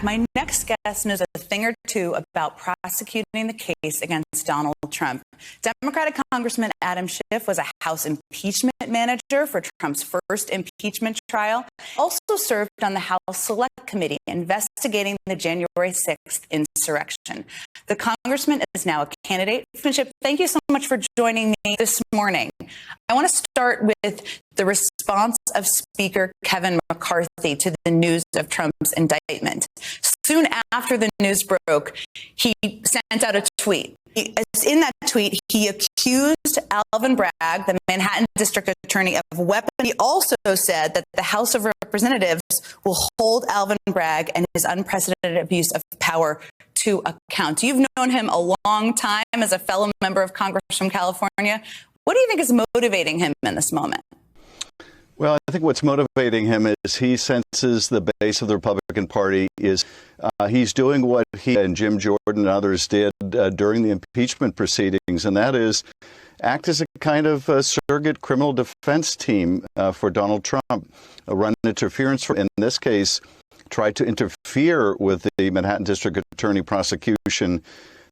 My next guest knows a thing or two about prosecuting the case against Donald Trump. Democratic Congressman Adam Schiff was a House impeachment manager for Trump's first impeachment trial. Also served on the House Select Committee investigating the January 6th insurrection. The congressman is now a candidate. Schiff, thank you so much for joining me this morning. I want to start with the response of Speaker Kevin McCarthy to the news of Trump's indictment. Soon after the news broke, he sent out a tweet. In that tweet, he accused Alvin Bragg, the Manhattan District Attorney, of weapons. He also said that the House of Representatives will hold Alvin Bragg and his unprecedented abuse of power to account. You've known him a long time as a fellow member of Congress from California. What do you think is motivating him in this moment? Well, I think what's motivating him is he senses the base of the Republican Party is he's doing what he and Jim Jordan and others did during the impeachment proceedings, and that is act as a kind of surrogate criminal defense team for Donald Trump, run interference, in this case, tried to interfere with the Manhattan District Attorney prosecution.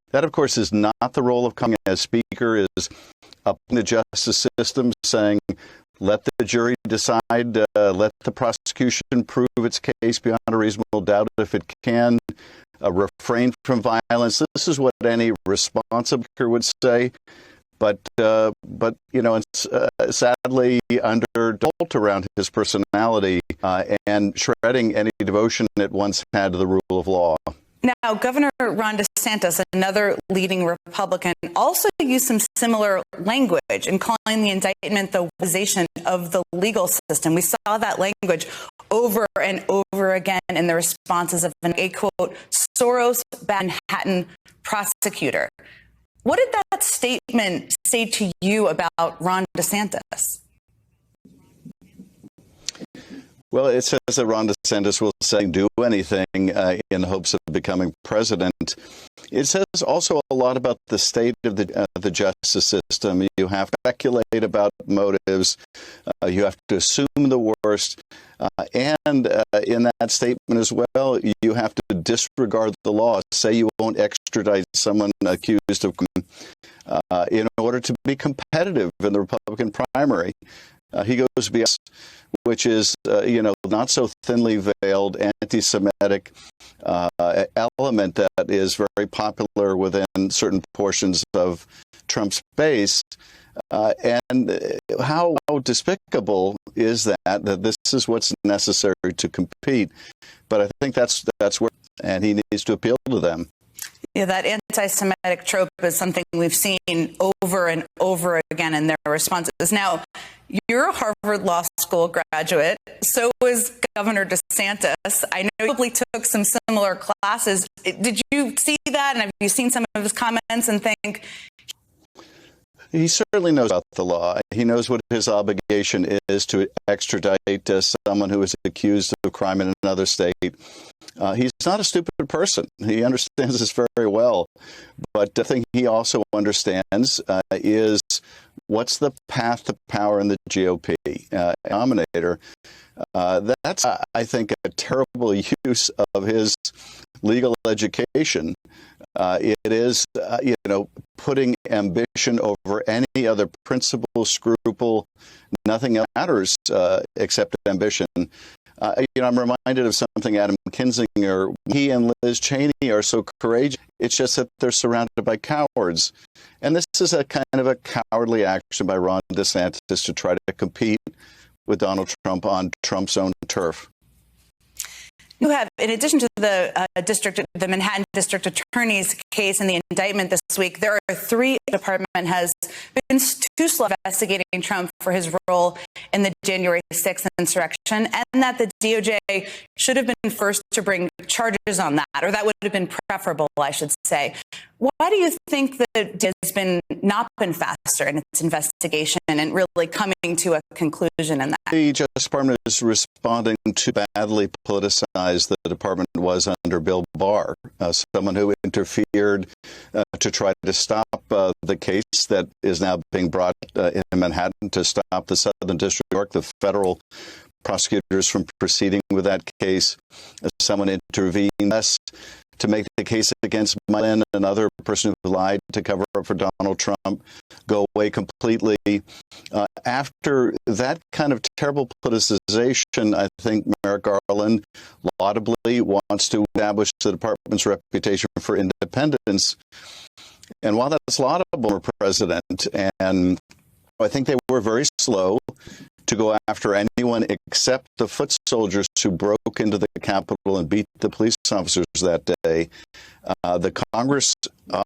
That, of course, is not the role of coming as Speaker, is up in the justice system saying, let the jury decide, let the prosecution prove its case beyond a reasonable doubt if it can, refrain from violence. This is what any responsible speaker would say. But you know, it's sadly under dolt around his personality and shredding any devotion it once had to the rule of law. Now, Governor Ron DeSantis, another leading Republican, also used some similar language in calling the indictment the weaponization of the legal system. We saw that language over and over again in the responses of a, quote, Soros-backed Manhattan prosecutor. What did that statement say to you about Ron DeSantis? Well, it says that Ron DeSantis will say do anything in hopes of becoming president. It says also a lot about the state of the justice system. You have to speculate about motives. You have to assume the worst. And in that statement as well, you have to disregard the law. Say you won't extradite someone accused of in order to be competitive in the Republican primary. He goes beyond, which is, not so thinly veiled anti-Semitic element that is very popular within certain portions of Trump's base. And how despicable is that this is what's necessary to compete. But I think that's where, and he needs to appeal to them. Yeah, that anti-Semitic trope is something we've seen over and over again in their responses. Now, you're a Harvard Law School graduate. So is Governor DeSantis. I know you probably took some similar classes. Did you see that? And have you seen some of his comments and think? He certainly knows about the law. He knows what his obligation is to extradite someone who is accused of a crime in another state. He's not a stupid person. He understands this very well. But the thing he also understands is what's the path to power in the GOP nominator. That's, I think, a terrible use of his legal education. It is, putting ambition over any other principle, scruple. Nothing else matters except ambition. I'm reminded of something Adam Kinzinger. He and Liz Cheney are so courageous. It's just that they're surrounded by cowards. And this is a kind of a cowardly action by Ron DeSantis to try to compete with Donald Trump on Trump's own turf. You have, in addition to the Manhattan District Attorney's case and the indictment this week, there are three. The department has been too slow investigating Trump for his role in the January 6th insurrection, and that the DOJ should have been first to bring charges on that, or that would have been preferable, I should say. Why do you think that it has not been faster in its investigation and really coming to a conclusion in that? The Justice Department is responding to badly politicized the department was under Bill Barr, someone who interfered to try to stop the case that is now being brought in Manhattan to stop the Southern District of New York, the federal prosecutors from proceeding with that case. someone intervene, less to make the case against Lynn, another person who lied to cover up for Donald Trump, go away completely. After that kind of terrible politicization, I think Merrick Garland laudably wants to establish the department's reputation for independence. And while that's laudable for president, and I think they were very slow to go after anyone except the foot soldiers who broke into the Capitol and beat the police officers that day. The Congress,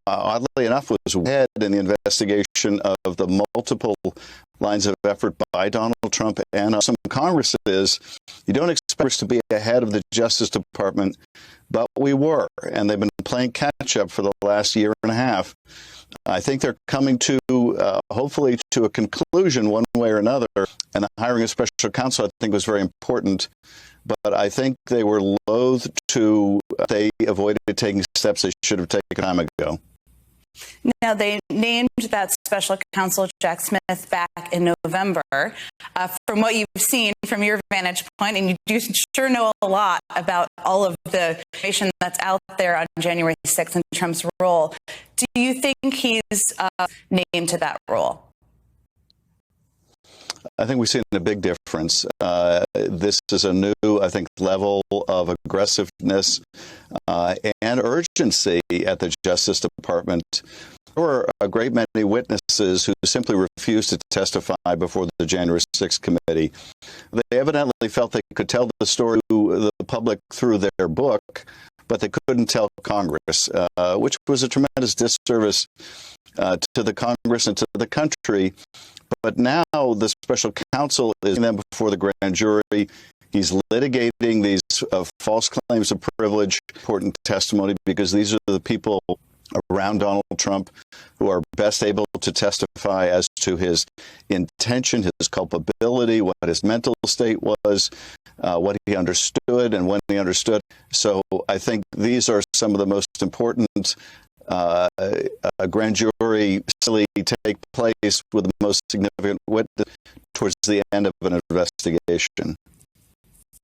oddly enough, was ahead in the investigation of the multiple lines of effort by Donald Trump and some Congress is. You don't expect us to be ahead of the Justice Department, but we were, and they've been playing catch up for the last year and a half. I think they're coming to, hopefully, to a conclusion one way or another. And the hiring of special counsel, I think, was very important. But I think they were loath to, they avoided taking steps they should have taken time ago. Now, they named that special counsel, Jack Smith, back in November. From what you've seen from your vantage point, and you do sure know a lot about all of the information that's out there on January 6th in Trump's role, do you think he's named to that role? I think we've seen a big difference. This is a new, I think, level of aggressiveness and urgency at the Justice Department. There were a great many witnesses who simply refused to testify before the January 6th committee. They evidently felt they could tell the story to the public through their book, but they couldn't tell Congress, which was a tremendous disservice to the Congress and to the country. But now the special counsel is in them before the grand jury. He's litigating these false claims of privilege, important testimony, because these are the people around Donald Trump who are best able to testify as to his intention, his culpability, what his mental state was, what he understood and when he understood. So I think these are some of the most important grand jury take place with the most significant witness towards the end of an investigation.